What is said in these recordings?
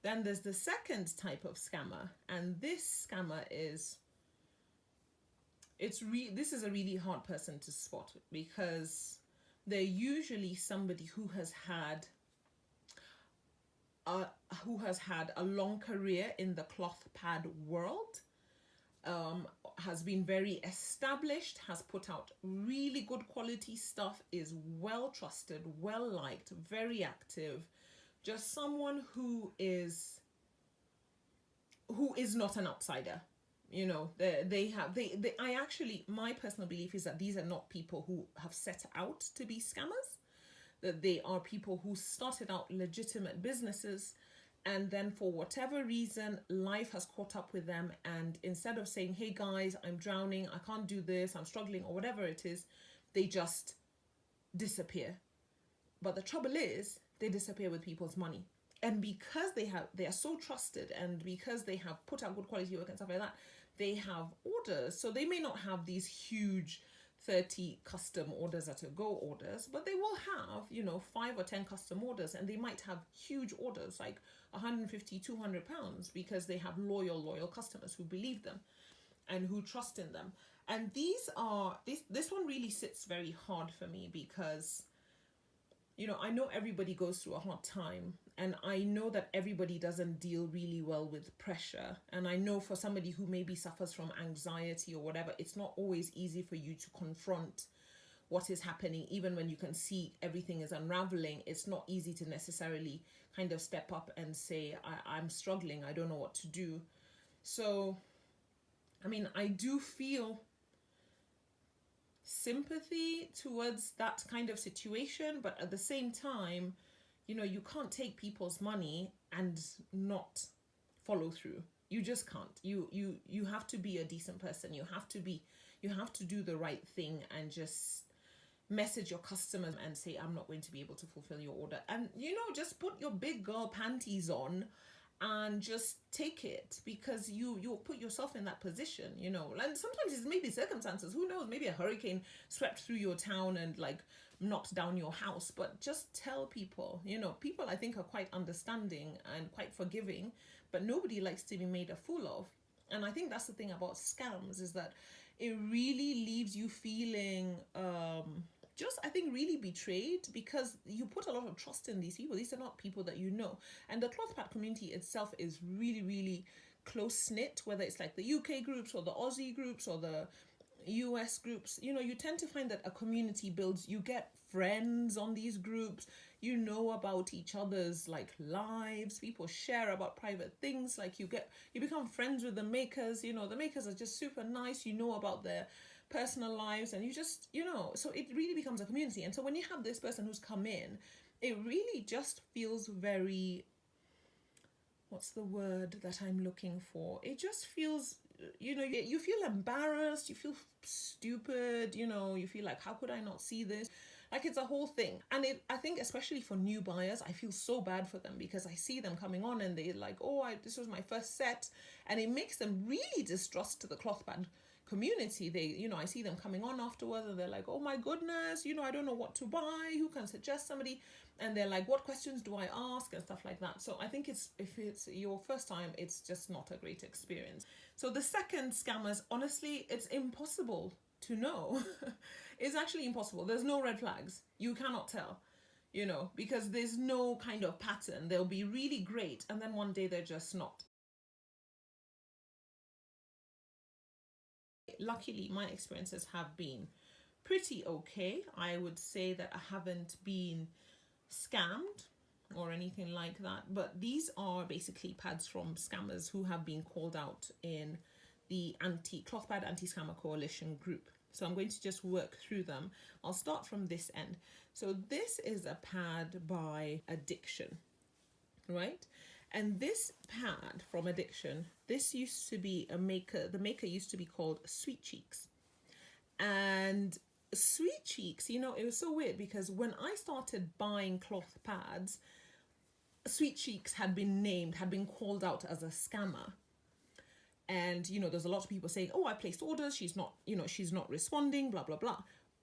Then there's the second type of scammer, and this scammer is this is a really hard person to spot, because they're usually somebody who has had a long career in the cloth pad world, has been very established, has put out really good quality stuff, is well trusted, well liked, very active, just someone who is not an outsider. My personal belief is that these are not people who have set out to be scammers, that they are people who started out legitimate businesses, and then for whatever reason life has caught up with them, and instead of saying, hey guys, I'm drowning, I can't do this, I'm struggling, or whatever it is, they just disappear. But the trouble is, they disappear with people's money. And because they are so trusted, and because they have put out good quality work and stuff like that, they have orders. So they may not have these huge 30 custom orders at a go orders, but they will have 5 or 10 custom orders, and they might have huge orders like 150, 200 pounds, because they have loyal customers who believe them and who trust in them. And this one really sits very hard for me, because I know everybody goes through a hard time, and I know that everybody doesn't deal really well with pressure. And I know for somebody who maybe suffers from anxiety or whatever, it's not always easy for you to confront what is happening. Even when you can see everything is unraveling, it's not easy to necessarily kind of step up and say, I'm struggling, I don't know what to do. So, I do feel sympathy towards that kind of situation, but at the same time, you can't take people's money and not follow through. You just can't. You have to be a decent person. You have to do the right thing, and just message your customers and say, I'm not going to be able to fulfill your order, and just put your big girl panties on and just take it, because you'll put yourself in that position, and sometimes it's maybe circumstances, who knows, maybe a hurricane swept through your town and like knocked down your house. But just tell people, people I think are quite understanding and quite forgiving, but nobody likes to be made a fool of. And I think that's the thing about scams, is that it really leaves you feeling I think really betrayed, because you put a lot of trust in these people. These are not people that you know. And the cloth pad community itself is really, really close knit, whether it's like the UK groups or the Aussie groups or the US groups. You tend to find that a community builds, you get friends on these groups, about each other's like lives, people share about private things, like you become friends with the makers. The makers are just super nice, about their personal lives, and you just so it really becomes a community. And so when you have this person who's come in, it really just feels very, what's the word that I'm looking for, it just feels, you feel embarrassed, you feel stupid, you feel like, how could I not see this? Like, it's a whole thing. And I think especially for new buyers, I feel so bad for them, because I see them coming on and they're like, this was my first set, and it makes them really distrust the cloth pad community. They, I see them coming on afterwards, and they're like, oh my goodness, I don't know what to buy, who can suggest somebody? And they're like, what questions do I ask, and stuff like that. So I think if it's your first time, it's just not a great experience. So the second scammers, honestly, it's impossible to know. It's actually impossible. There's no red flags. You cannot tell, because there's no kind of pattern. They'll be really great, and then one day they're just not. Luckily, my experiences have been pretty okay. I would say that I haven't been scammed or anything like that, but these are basically pads from scammers who have been called out in the Cloth Pad Anti-Scammer Coalition group. So I'm going to just work through them. I'll start from this end. So this is a pad by Addiction, right? And this pad from Addiction, this used to be the maker used to be called Sweet Cheeks. And Sweet Cheeks, it was so weird, because when I started buying cloth pads, Sweet Cheeks had been called out as a scammer. And, there's a lot of people saying, oh, I placed orders, she's not responding, blah, blah, blah.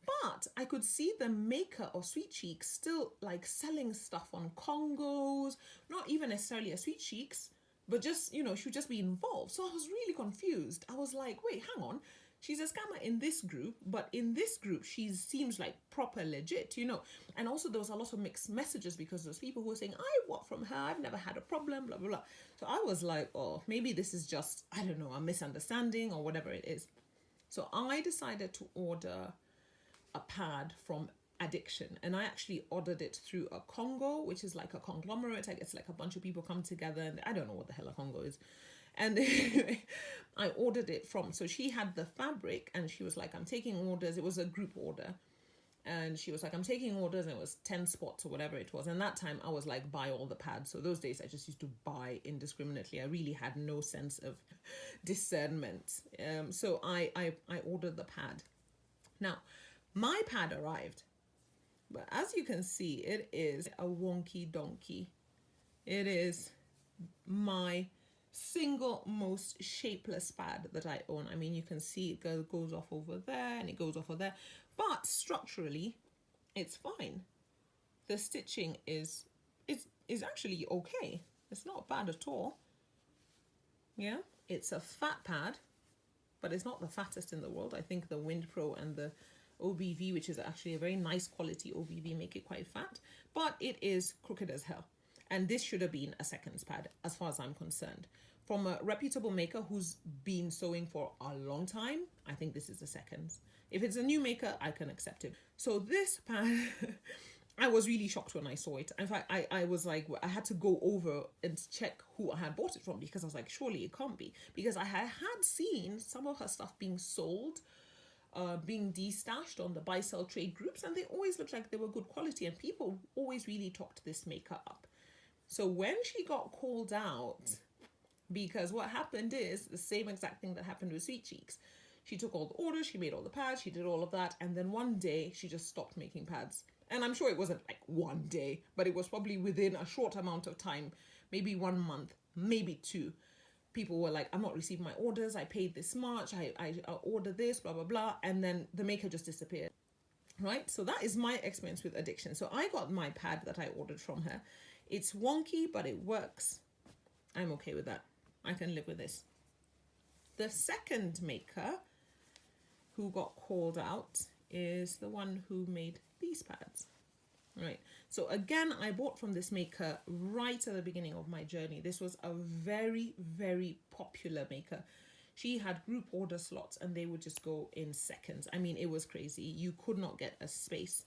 But I could see the maker of Sweet Cheeks still like selling stuff on Congos, not even necessarily a Sweet Cheeks, but just, you know, she would just be involved. So I was really confused. I was like, wait, hang on. She's a scammer in this group, but in this group, she seems like proper legit, you know. And also there was a lot of mixed messages because there's people who were saying, I bought from her, I've never had a problem, blah, blah, blah. So I was like, oh, maybe this is just, I don't know, a misunderstanding or whatever it is. So I decided to order a pad from Addiction, and I actually ordered it through a Congo, which is like a conglomerate. I guess like a bunch of people come together, and I don't know what the hell a Congo is. And I ordered it from, so she had the fabric and she was like, I'm taking orders. It was a group order. And she was like, I'm taking orders, and it was 10 spots or whatever it was. And that time I was like, buy all the pads. So those days I just used to buy indiscriminately. I really had no sense of discernment. So I ordered the pad. Now, my pad arrived. But as you can see, it is a wonky donkey. It is my single most shapeless pad that I own. I mean, you can see it goes off over there and it goes off over there. But structurally, it's fine. The stitching is actually okay. It's not bad at all. Yeah, it's a fat pad, but it's not the fattest in the world. I think the Wind Pro and the OBV, which is actually a very nice quality OBV, make it quite fat, but it is crooked as hell. And this should have been a seconds pad, as far as I'm concerned. From a reputable maker who's been sewing for a long time, I think this is a seconds. If it's a new maker, I can accept it. So this pad, I was really shocked when I saw it. In fact, I was like, I had to go over and check who I had bought it from, because I was like, surely it can't be. Because I had seen some of her stuff being sold, being destashed on the buy sell trade groups, and they always looked like they were good quality, and people always really talked this maker up. So when she got called out, because what happened is the same exact thing that happened with Sweet Cheeks. She took all the orders, she made all the pads, she did all of that, and then one day she just stopped making pads. And I'm sure it wasn't like one day, but it was probably within a short amount of time, maybe 1 month, maybe 2. People were like, I'm not receiving my orders, I paid this much, I ordered this, blah, blah, blah. And then the maker just disappeared, right? So that is my experience with Addiction. So I got my pad that I ordered from her. It's wonky, but it works. I'm okay with that. I can live with this. The second maker who got called out is the one who made these pads. Right, so again, I bought from this maker right at the beginning of my journey. This was a very, very popular maker. She had group order slots and they would just go in seconds. I mean, it was crazy. You could not get a space.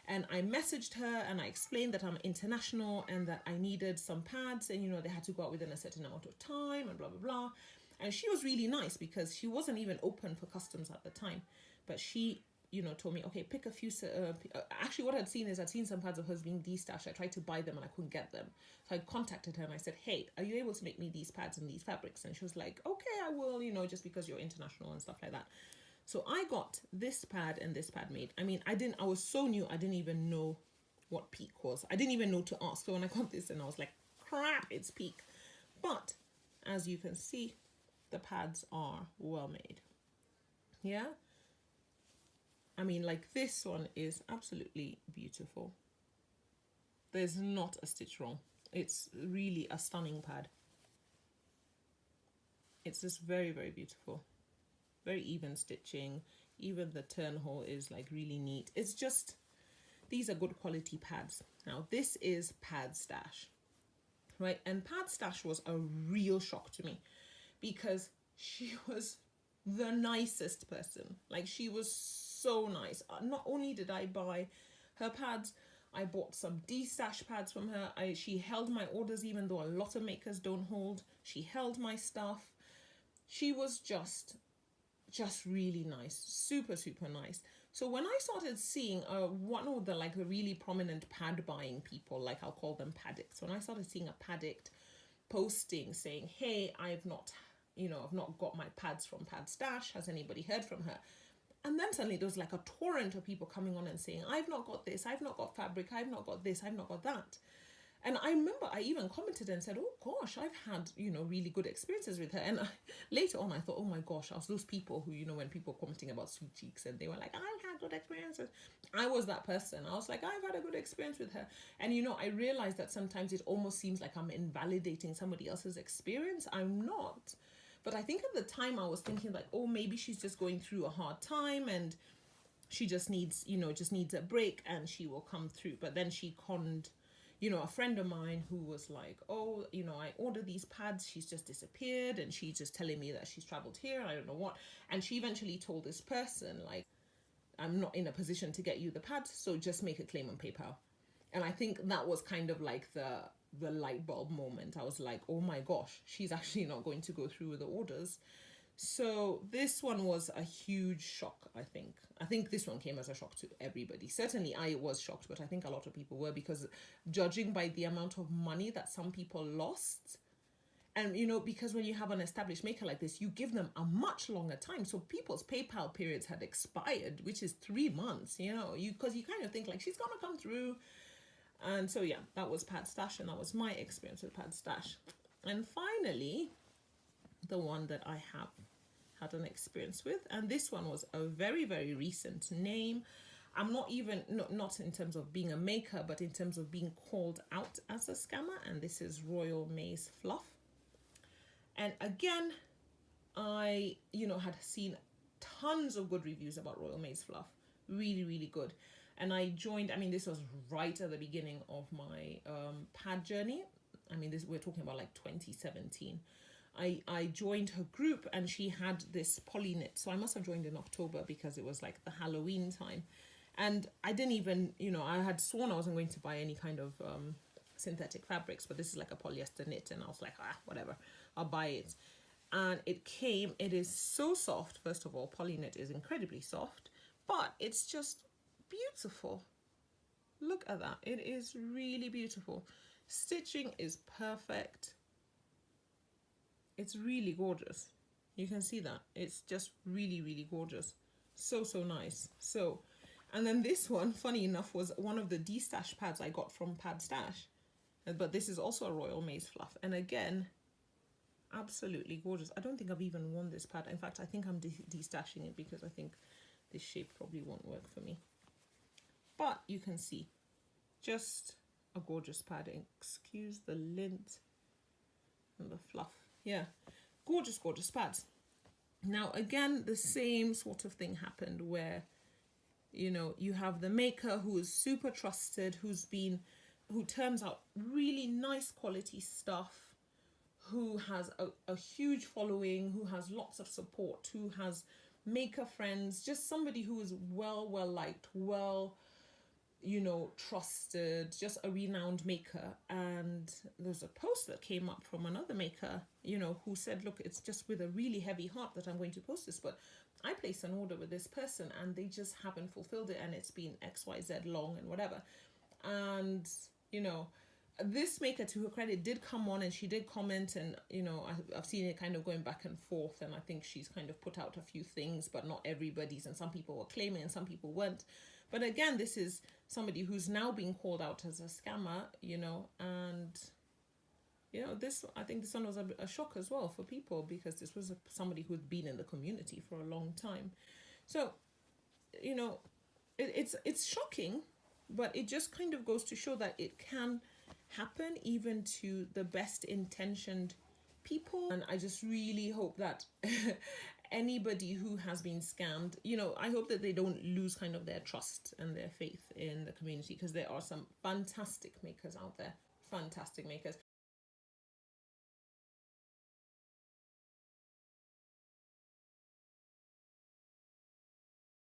And I messaged her and I explained that I'm international and that I needed some pads, and, you know, they had to go out within a certain amount of time and blah, blah, blah. And she was really nice because she wasn't even open for customs at the time. But she, you know, told me, okay, pick a few. Actually, what I'd seen is I'd seen some pads of hers being destashed. I tried to buy them and I couldn't get them. So I contacted her and I said, hey, are you able to make me these pads and these fabrics? And she was like, okay, I will, you know, just because you're international and stuff like that. So I got this pad and this pad made. I mean, I was so new, I didn't even know what peak was. I didn't even know to ask. So when I got this and I was like, crap, it's peak. But as you can see, the pads are well made. Yeah. I mean, like, this one is absolutely beautiful. There's not a stitch wrong. It's really a stunning pad. It's just very, very beautiful. Very even stitching. Even the turn hole is like really neat. It's just, these are good quality pads. Now, this is Pad Stash, right? And Pad Stash was a real shock to me because she was the nicest person. Like, she was so nice. Not only did I buy her pads, I bought some D-stash pads from her. She held my orders, even though a lot of makers don't hold. She held my stuff. She was just really nice. Super, super nice. So when I started seeing one of the like the really prominent pad buying people, like I'll call them paddicts, when I started seeing a paddict posting saying, hey, I've not got my pads from Pad Stash. Has anybody heard from her? And then suddenly there was like a torrent of people coming on and saying, I've not got this, I've not got fabric, I've not got this, I've not got that. And I remember I even commented and said, oh gosh, I've had, really good experiences with her. And later on, I thought, oh my gosh, I was those people who, when people were commenting about sweet cheeks and they were like, I've had good experiences. I was that person. I was like, I've had a good experience with her. And, I realized that sometimes it almost seems like I'm invalidating somebody else's experience. I'm not. But I think at the time I was thinking like, oh, maybe she's just going through a hard time and she just needs, a break and she will come through. But then she conned, a friend of mine who was like, oh, I ordered these pads, she's just disappeared and she's just telling me that she's traveled here, I don't know what. And she eventually told this person, like, I'm not in a position to get you the pads, so just make a claim on PayPal. And I think that was kind of like the light bulb moment. I was like, oh my gosh, she's actually not going to go through with the orders. So this one was a huge shock, I think. I think this one came as a shock to everybody. Certainly I was shocked, but I think a lot of people were, because judging by the amount of money that some people lost, and because when you have an established maker like this, you give them a much longer time. So people's PayPal periods had expired, which is 3 months, because you kind of think like she's gonna come through. And so yeah, that was Pad Stash, and that was my experience with Pad Stash. And finally, the one that I have had an experience with, and this one was a very, very recent name. I'm not even, not in terms of being a maker, but in terms of being called out as a scammer, and this is Royal Maes Fluff. And again, I, had seen tons of good reviews about Royal Maes Fluff. Really, really good. And I joined, this was right at the beginning of my pad journey. We're talking about like 2017. I joined her group and she had this poly knit. So I must have joined in October because it was like the Halloween time. And I didn't even, I had sworn I wasn't going to buy any kind of synthetic fabrics, but this is like a polyester knit. And I was like, whatever, I'll buy it. And it came, it is so soft. First of all, poly knit is incredibly soft, but it's just beautiful. Look at that. It is really beautiful. Stitching is perfect. It's really gorgeous. You can see that. It's just really, really gorgeous. So nice. So, and then this one, funny enough, was one of the D-Stash pads I got from Pad Stash. But this is also a Royal Maes Fluff. And again, absolutely gorgeous. I don't think I've even worn this pad. In fact, I think I'm de-stashing it because I think this shape probably won't work for me. But you can see, just a gorgeous pad. Excuse the lint and the fluff. Yeah, gorgeous, gorgeous pads. Now, again, the same sort of thing happened where, you have the maker who is super trusted, who turns out really nice quality stuff, who has a huge following, who has lots of support, who has maker friends, just somebody who is well liked, trusted, just a renowned maker. And there's a post that came up from another maker, who said, look, it's just with a really heavy heart that I'm going to post this, but I placed an order with this person and they just haven't fulfilled it, and it's been XYZ long and whatever. And, this maker, to her credit, did come on and she did comment, and, I've seen it kind of going back and forth, and I think she's kind of put out a few things, but not everybody's, and some people were claiming and some people weren't. But again, this is somebody who's now being called out as a scammer, and, this, I think this one was a shock as well for people, because this was somebody who'd been in the community for a long time. So, it's shocking, but it just kind of goes to show that it can happen even to the best intentioned people. And I just really hope that anybody who has been scammed, I hope that they don't lose kind of their trust and their faith in the community, because there are some fantastic makers out there, fantastic makers.